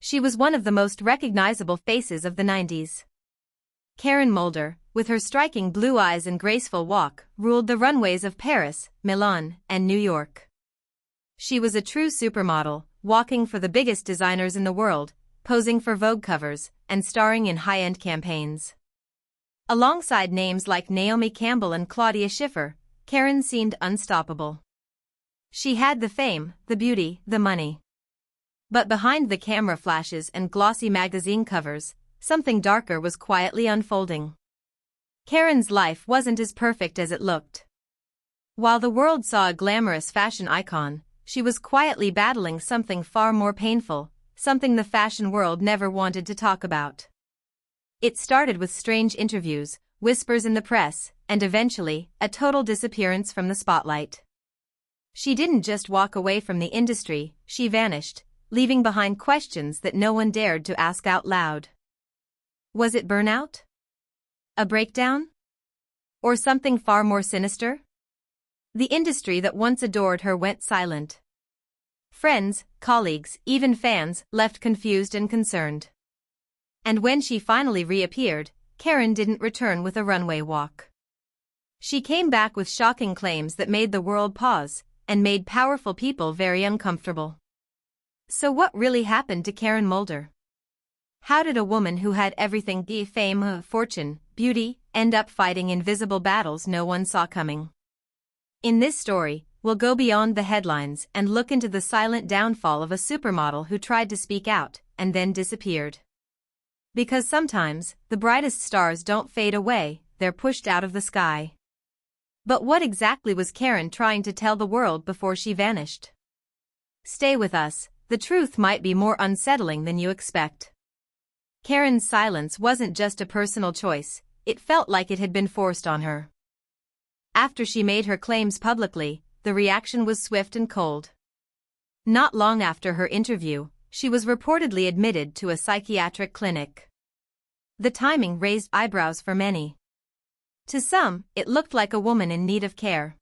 She was one of the most recognizable faces of the 90s. Karen Mulder, with her striking blue eyes and graceful walk, ruled the runways of Paris, Milan, and New York. She was a true supermodel, walking for the biggest designers in the world, posing for Vogue covers, and starring in high-end campaigns. Alongside names like Naomi Campbell and Claudia Schiffer, Karen seemed unstoppable. She had the fame, the beauty, the money. But behind the camera flashes and glossy magazine covers, something darker was quietly unfolding. Karen's life wasn't as perfect as it looked. While the world saw a glamorous fashion icon, she was quietly battling something far more painful, something the fashion world never wanted to talk about. It started with strange interviews, whispers in the press, and eventually, a total disappearance from the spotlight. She didn't just walk away from the industry, she vanished, leaving behind questions that no one dared to ask out loud. Was it burnout? A breakdown? Or something far more sinister? The industry that once adored her went silent. Friends, colleagues, even fans left confused and concerned. And when she finally reappeared, Karen didn't return with a runway walk. She came back with shocking claims that made the world pause and made powerful people very uncomfortable. So what really happened to Karen Mulder? How did a woman who had everything, fame, fortune, beauty, end up fighting invisible battles no one saw coming? In this story, we'll go beyond the headlines and look into the silent downfall of a supermodel who tried to speak out and then disappeared. Because sometimes, the brightest stars don't fade away, they're pushed out of the sky. But what exactly was Karen trying to tell the world before she vanished? Stay with us, the truth might be more unsettling than you expect. Karen's silence wasn't just a personal choice, it felt like it had been forced on her. After she made her claims publicly, the reaction was swift and cold. Not long after her interview, she was reportedly admitted to a psychiatric clinic. The timing raised eyebrows for many. To some, it looked like a woman in need of care.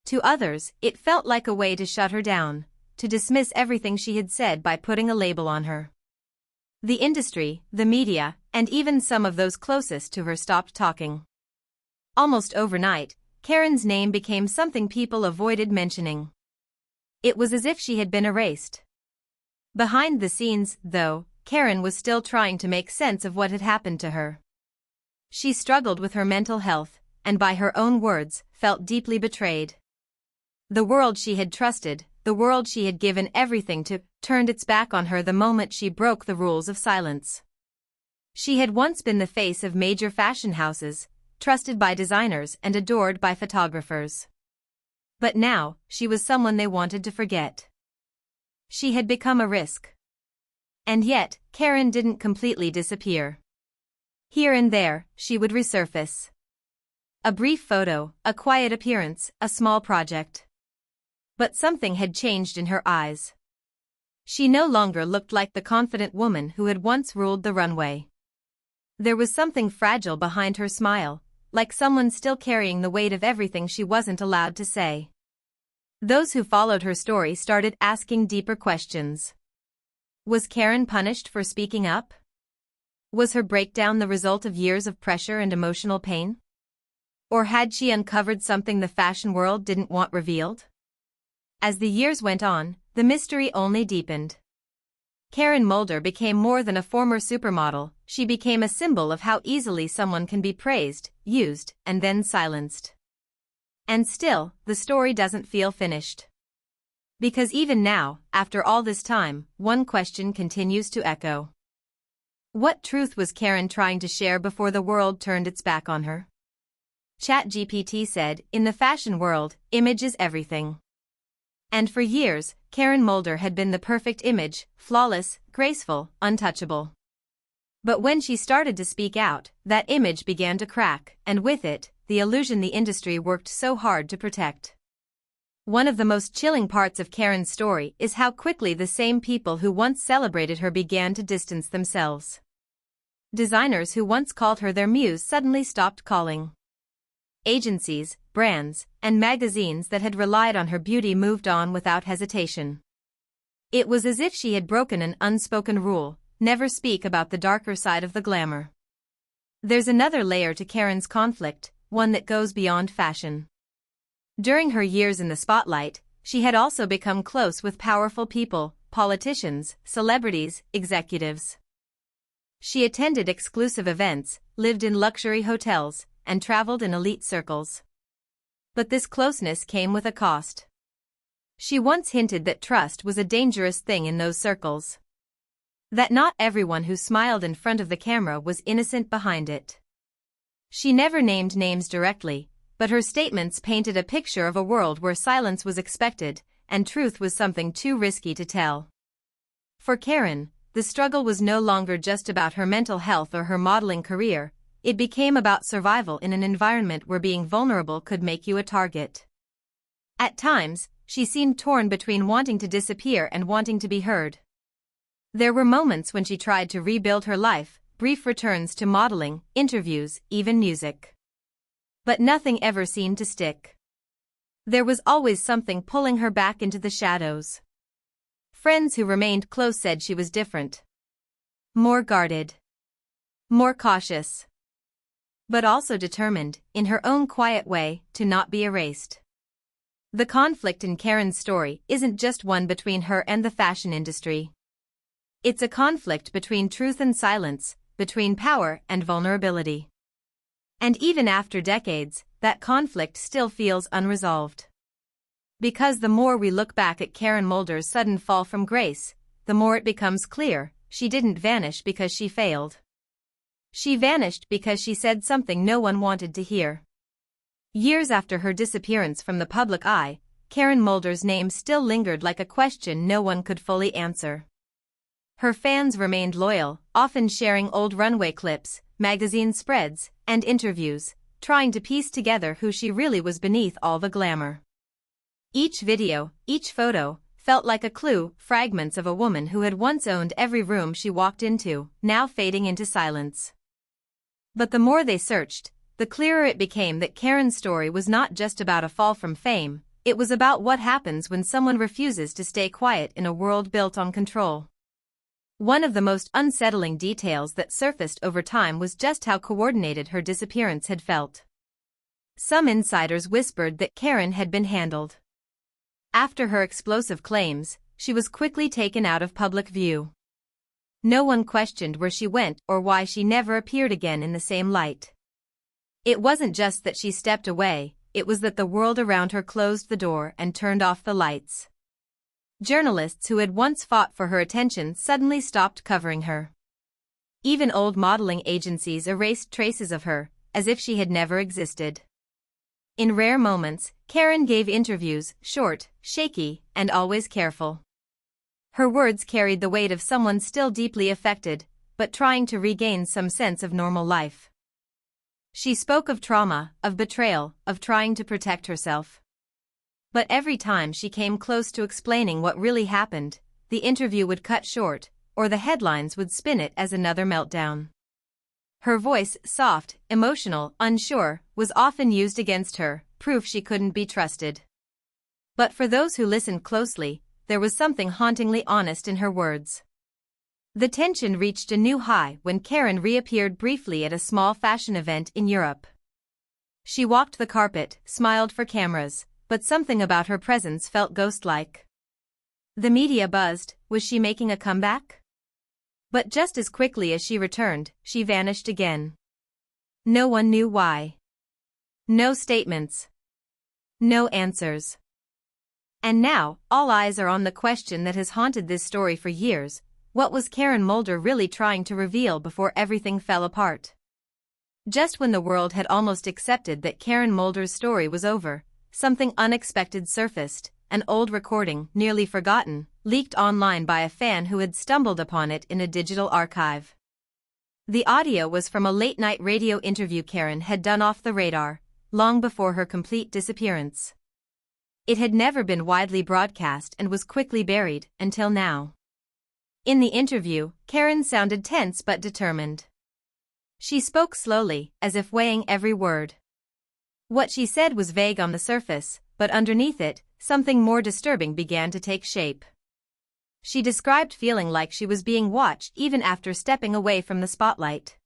To others, it felt like a way to shut her down, to dismiss everything she had said by putting a label on her. The industry, the media, and even some of those closest to her stopped talking. Almost overnight, Karen's name became something people avoided mentioning. It was as if she had been erased. Behind the scenes, though, Karen was still trying to make sense of what had happened to her. She struggled with her mental health, and by her own words, felt deeply betrayed. The world she had trusted, the world she had given everything to, turned its back on her the moment she broke the rules of silence. She had once been the face of major fashion houses, trusted by designers and adored by photographers. But now, she was someone they wanted to forget. She had become a risk. And yet, Karen didn't completely disappear. Here and there, she would resurface. A brief photo, a quiet appearance, a small project. But something had changed in her eyes. She no longer looked like the confident woman who had once ruled the runway. There was something fragile behind her smile, like someone still carrying the weight of everything she wasn't allowed to say. Those who followed her story started asking deeper questions. Was Karen punished for speaking up? Was her breakdown the result of years of pressure and emotional pain? Or had she uncovered something the fashion world didn't want revealed? As the years went on, the mystery only deepened. Karen Mulder became more than a former supermodel, she became a symbol of how easily someone can be praised, used, and then silenced. And still, the story doesn't feel finished. Because even now, after all this time, one question continues to echo. What truth was Karen trying to share before the world turned its back on her? ChatGPT said, in the fashion world, image is everything. And for years, Karen Mulder had been the perfect image, flawless, graceful, untouchable. But when she started to speak out, that image began to crack, and with it, the illusion the industry worked so hard to protect. One of the most chilling parts of Karen's story is how quickly the same people who once celebrated her began to distance themselves. Designers who once called her their muse suddenly stopped calling. Agencies, brands, and magazines that had relied on her beauty moved on without hesitation. It was as if she had broken an unspoken rule: never speak about the darker side of the glamour. There's another layer to Karen's conflict, one that goes beyond fashion. During her years in the spotlight, she had also become close with powerful people, politicians, celebrities, executives. She attended exclusive events, lived in luxury hotels, and traveled in elite circles. But this closeness came with a cost. She once hinted that trust was a dangerous thing in those circles. That not everyone who smiled in front of the camera was innocent behind it. She never named names directly, but her statements painted a picture of a world where silence was expected, and truth was something too risky to tell. For Karen, the struggle was no longer just about her mental health or her modeling career. It became about survival in an environment where being vulnerable could make you a target. At times, she seemed torn between wanting to disappear and wanting to be heard. There were moments when she tried to rebuild her life, brief returns to modeling, interviews, even music. But nothing ever seemed to stick. There was always something pulling her back into the shadows. Friends who remained close said she was different. More guarded. More cautious. But also determined, in her own quiet way, to not be erased. The conflict in Karen's story isn't just one between her and the fashion industry. It's a conflict between truth and silence, between power and vulnerability. And even after decades, that conflict still feels unresolved. Because the more we look back at Karen Mulder's sudden fall from grace, the more it becomes clear, she didn't vanish because she failed. She vanished because she said something no one wanted to hear. Years after her disappearance from the public eye, Karen Mulder's name still lingered like a question no one could fully answer. Her fans remained loyal, often sharing old runway clips, magazine spreads, and interviews, trying to piece together who she really was beneath all the glamour. Each video, each photo, felt like a clue, fragments of a woman who had once owned every room she walked into, now fading into silence. But the more they searched, the clearer it became that Karen's story was not just about a fall from fame, it was about what happens when someone refuses to stay quiet in a world built on control. One of the most unsettling details that surfaced over time was just how coordinated her disappearance had felt. Some insiders whispered that Karen had been handled. After her explosive claims, she was quickly taken out of public view. No one questioned where she went or why she never appeared again in the same light. It wasn't just that she stepped away, it was that the world around her closed the door and turned off the lights. Journalists who had once fought for her attention suddenly stopped covering her. Even old modeling agencies erased traces of her, as if she had never existed. In rare moments, Karen gave interviews, short, shaky, and always careful. Her words carried the weight of someone still deeply affected, but trying to regain some sense of normal life. She spoke of trauma, of betrayal, of trying to protect herself. But every time she came close to explaining what really happened, the interview would cut short, or the headlines would spin it as another meltdown. Her voice, soft, emotional, unsure, was often used against her, proof she couldn't be trusted. But for those who listened closely, there was something hauntingly honest in her words. The tension reached a new high when Karen reappeared briefly at a small fashion event in Europe. She walked the carpet, smiled for cameras, but something about her presence felt ghost-like. The media buzzed, was she making a comeback? But just as quickly as she returned, she vanished again. No one knew why. No statements. No answers. And now, all eyes are on the question that has haunted this story for years: what was Karen Mulder really trying to reveal before everything fell apart? Just when the world had almost accepted that Karen Mulder's story was over, something unexpected surfaced. An old recording, nearly forgotten, leaked online by a fan who had stumbled upon it in a digital archive. The audio was from a late-night radio interview Karen had done off the radar, long before her complete disappearance. It had never been widely broadcast and was quickly buried, until now. In the interview, Karen sounded tense but determined. She spoke slowly, as if weighing every word. What she said was vague on the surface, but underneath it, something more disturbing began to take shape. She described feeling like she was being watched even after stepping away from the spotlight.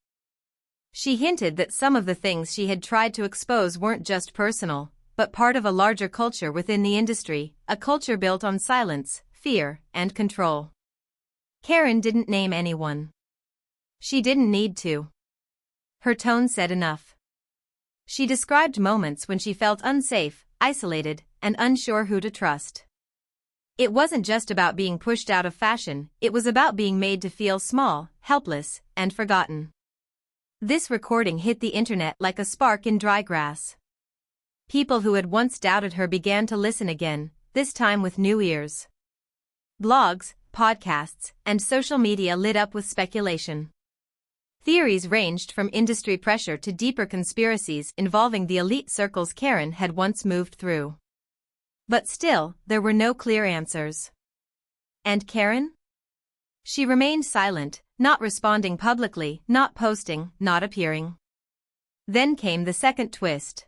She hinted that some of the things she had tried to expose weren't just personal, but part of a larger culture within the industry, a culture built on silence, fear, and control. Karen didn't name anyone. She didn't need to. Her tone said enough. She described moments when she felt unsafe, isolated, and unsure who to trust. It wasn't just about being pushed out of fashion, it was about being made to feel small, helpless, and forgotten. This recording hit the internet like a spark in dry grass. People who had once doubted her began to listen again, this time with new ears. Blogs, podcasts, and social media lit up with speculation. Theories ranged from industry pressure to deeper conspiracies involving the elite circles Karen had once moved through. But still, there were no clear answers. And Karen? She remained silent, not responding publicly, not posting, not appearing. Then came the second twist.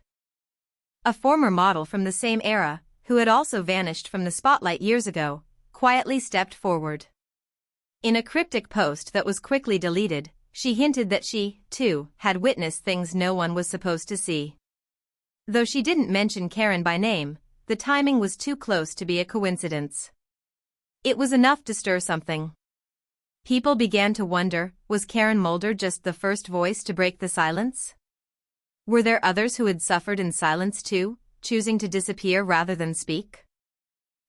A former model from the same era, who had also vanished from the spotlight years ago, quietly stepped forward. In a cryptic post that was quickly deleted, she hinted that she, too, had witnessed things no one was supposed to see. Though she didn't mention Karen by name, the timing was too close to be a coincidence. It was enough to stir something. People began to wonder, was Karen Mulder just the first voice to break the silence? Were there others who had suffered in silence too, choosing to disappear rather than speak?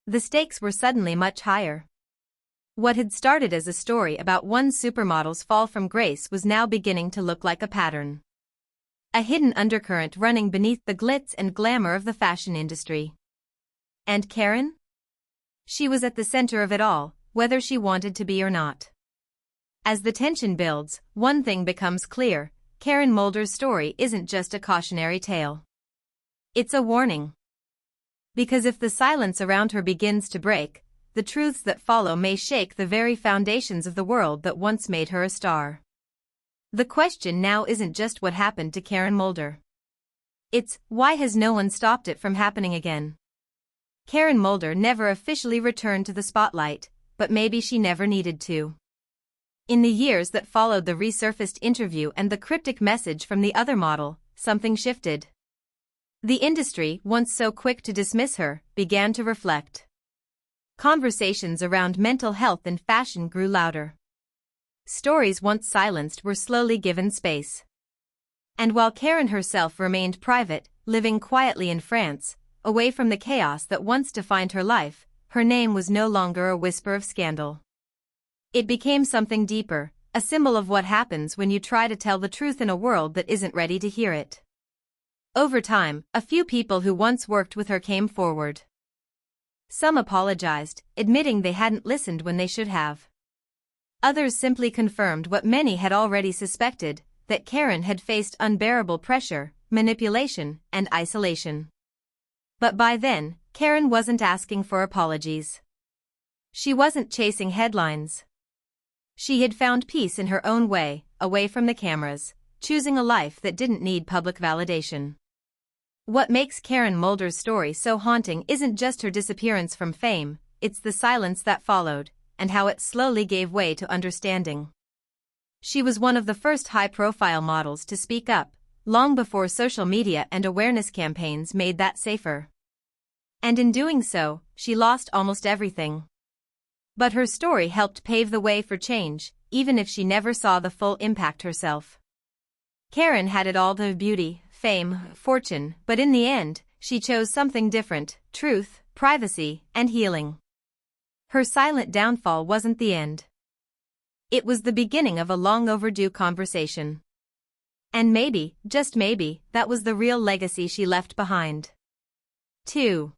The stakes were suddenly much higher. What had started as a story about one supermodel's fall from grace was now beginning to look like a pattern. A hidden undercurrent running beneath the glitz and glamour of the fashion industry. And Karen? She was at the center of it all, whether she wanted to be or not. As the tension builds, one thing becomes clear: Karen Mulder's story isn't just a cautionary tale. It's a warning. Because if the silence around her begins to break, the truths that follow may shake the very foundations of the world that once made her a star. The question now isn't just what happened to Karen Mulder. It's, why has no one stopped it from happening again? Karen Mulder never officially returned to the spotlight, but maybe she never needed to. In the years that followed the resurfaced interview and the cryptic message from the other model, something shifted. The industry, once so quick to dismiss her, began to reflect. Conversations around mental health and fashion grew louder. Stories once silenced were slowly given space. And while Karen herself remained private, living quietly in France, away from the chaos that once defined her life, her name was no longer a whisper of scandal. It became something deeper, a symbol of what happens when you try to tell the truth in a world that isn't ready to hear it. Over time, a few people who once worked with her came forward. Some apologized, admitting they hadn't listened when they should have. Others simply confirmed what many had already suspected, that Karen had faced unbearable pressure, manipulation, and isolation. But by then, Karen wasn't asking for apologies. She wasn't chasing headlines. She had found peace in her own way, away from the cameras, choosing a life that didn't need public validation. What makes Karen Mulder's story so haunting isn't just her disappearance from fame, it's the silence that followed, and how it slowly gave way to understanding. She was one of the first high-profile models to speak up, long before social media and awareness campaigns made that safer. And in doing so, she lost almost everything. But her story helped pave the way for change, even if she never saw the full impact herself. Karen had it all: the beauty, fame, fortune, but in the end, she chose something different: truth, privacy, and healing. Her silent downfall wasn't the end. It was the beginning of a long overdue conversation. And maybe, just maybe, that was the real legacy she left behind. 2.